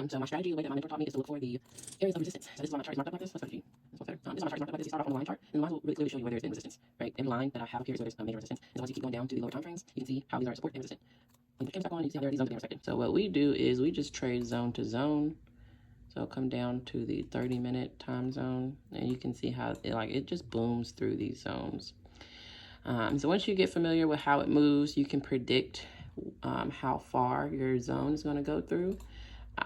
So my strategy, the way that my mentor taught me, is to look for the areas of resistance. So this is why my chart is marked up like this. Let's go to G. This one's there. This is why my chart is marked up like this. You start off on the line chart, and the lines will really clearly show you where there's been resistance, right? In line that I have appears where there's a major resistance. And so once you keep going down to the lower time frames, you can see how these are support and resistant. When you put cameras back on, you see how there are these zones being respected. So what we do is we just trade zone to zone. So I'll come down to the 30-minute time zone, and you can see how it just booms through these zones. So once you get familiar with how it moves, you can predict how far your zone is going to go through.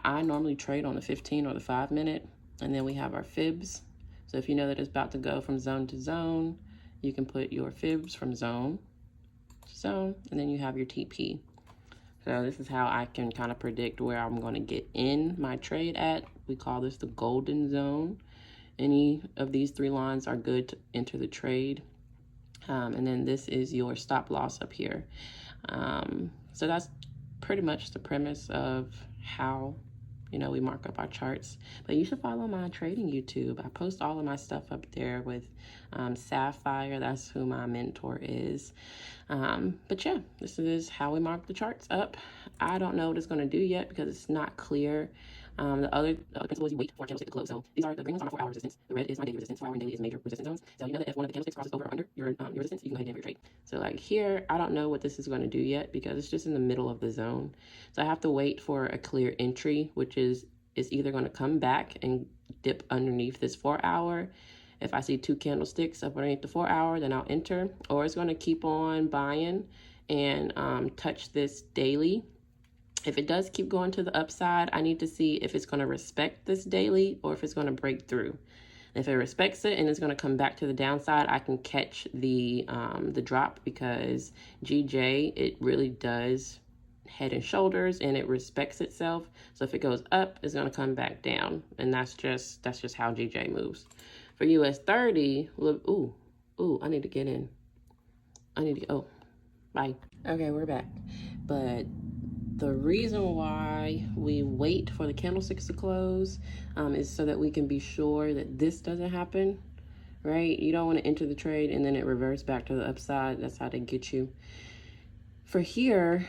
I normally trade on the 15 or the 5-minute, and then we have our fibs. So if you know that it's about to go from zone to zone, you can put your fibs from zone to zone, and then you have your TP. So this is how I can kind of predict where I'm going to get in my trade at. We call this the golden zone. Any of these three lines are good to enter the trade. And then this is your stop loss up here. So that's pretty much the premise of how, we mark up our charts. But you should follow my trading YouTube. I post all of my stuff up there with Sapphire. That's who my mentor is. But yeah, this is how we mark the charts up. I don't know what it's going to do yet because it's not clear. The other principle is you wait for a candlestick to close. So these are the green ones are my 4-hour resistance. The red is my daily resistance. 4-hour and daily is major resistance zones. So you know that if one of the candlesticks crosses over or under your resistance, you can go ahead and have your trade. So like here, I don't know what this is going to do yet because it's just in the middle of the zone. So I have to wait for a clear entry, which is either going to come back and dip underneath this 4-hour. If I see 2 candlesticks up underneath the 4-hour, then I'll enter, or it's going to keep on buying and touch this daily. If it does keep going to the upside, I need to see if it's going to respect this daily or if it's going to break through. If it respects it and it's going to come back to the downside, I can catch the drop because GJ, it really does head and shoulders and it respects itself. So if it goes up, it's going to come back down, and that's just how GJ moves. For US 30, look, I need to get in. Bye. Okay, we're back. But the reason why we wait for the candlesticks to close is so that we can be sure that this doesn't happen, right? You don't want to enter the trade and then it reverts back to the upside. That's how they get you. For here,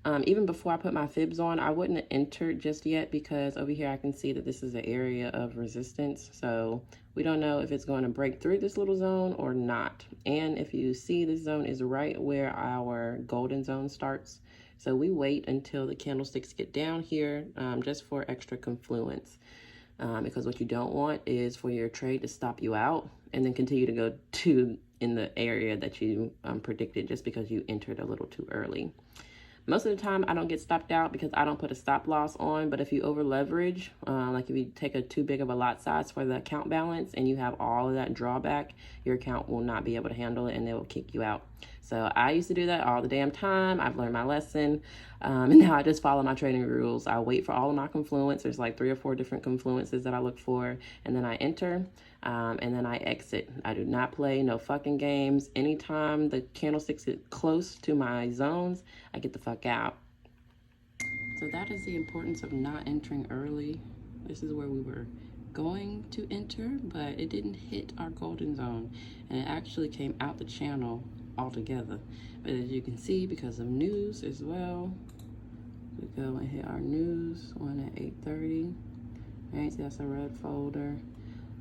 even before I put my fibs on, I wouldn't have entered just yet because over here I can see that this is an area of resistance. So we don't know if it's going to break through this little zone or not. And if you see, this zone is right where our golden zone starts. So we wait until the candlesticks get down here just for extra confluence. Because what you don't want is for your trade to stop you out and then continue to go to in the area that you predicted just because you entered a little too early. Most of the time, I don't get stopped out because I don't put a stop loss on. But if you over leverage, like if you take a too big of a lot size for the account balance and you have all of that drawback, your account will not be able to handle it and they will kick you out. So I used to do that all the damn time. I've learned my lesson. And now I just follow my trading rules. I wait for all of my confluence. There's like 3 or 4 different confluences that I look for. And then I enter. And then I exit. I do not play no fucking games. Anytime the candlesticks get close to my zones, I get the fuck out. So that is the importance of not entering early. This is where we were going to enter, but it didn't hit our golden zone. And it actually came out the channel altogether. But as you can see, because of news as well, we go and hit our news one at 8:30. Right, so that's a red folder.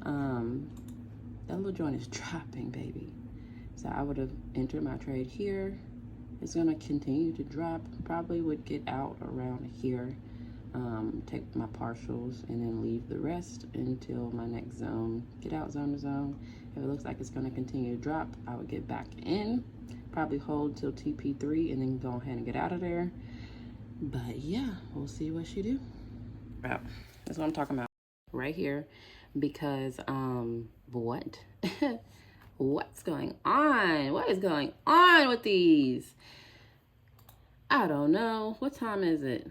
That little joint is dropping, baby. So I would have entered my trade here. It's gonna continue to drop. Probably would get out around here, take my partials, and then leave the rest until my next zone. Get out zone to zone. If it looks like it's gonna continue to drop, I would get back in. Probably hold till TP3 and then go ahead and get out of there. But yeah, we'll see what she do. That's what I'm talking about right here. Because what what's going on? What is going on with these? I don't know. What time is it?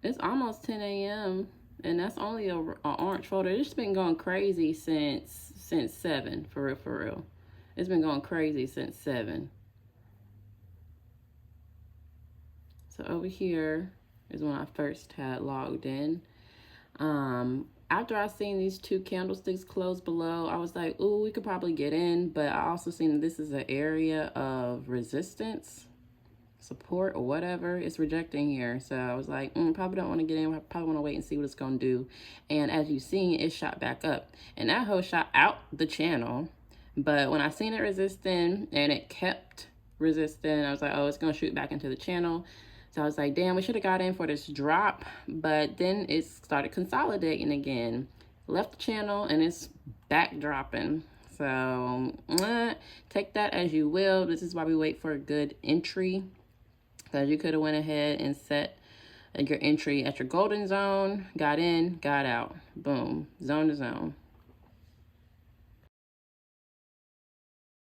It's almost 10 a.m. and that's only a orange folder. It's been going crazy since 7, for real. It's been going crazy since 7. So over here is when I first had logged in. After I seen these 2 candlesticks close below, I was like, ooh, we could probably get in. But I also seen that this is an area of resistance. support or whatever, it's rejecting here. So I was like, probably don't want to get in. I probably want to wait and see what it's going to do. And as you've seen, it shot back up. And that hoe shot out the channel. But when I seen it resisting and it kept resisting, I was like, oh, it's going to shoot back into the channel. So I was like, damn, we should have got in for this drop. But then it started consolidating again. Left the channel and it's back dropping. So take that as you will. This is why we wait for a good entry. Because you could have went ahead and set your entry at your golden zone, got in, got out. Boom. Zone to zone.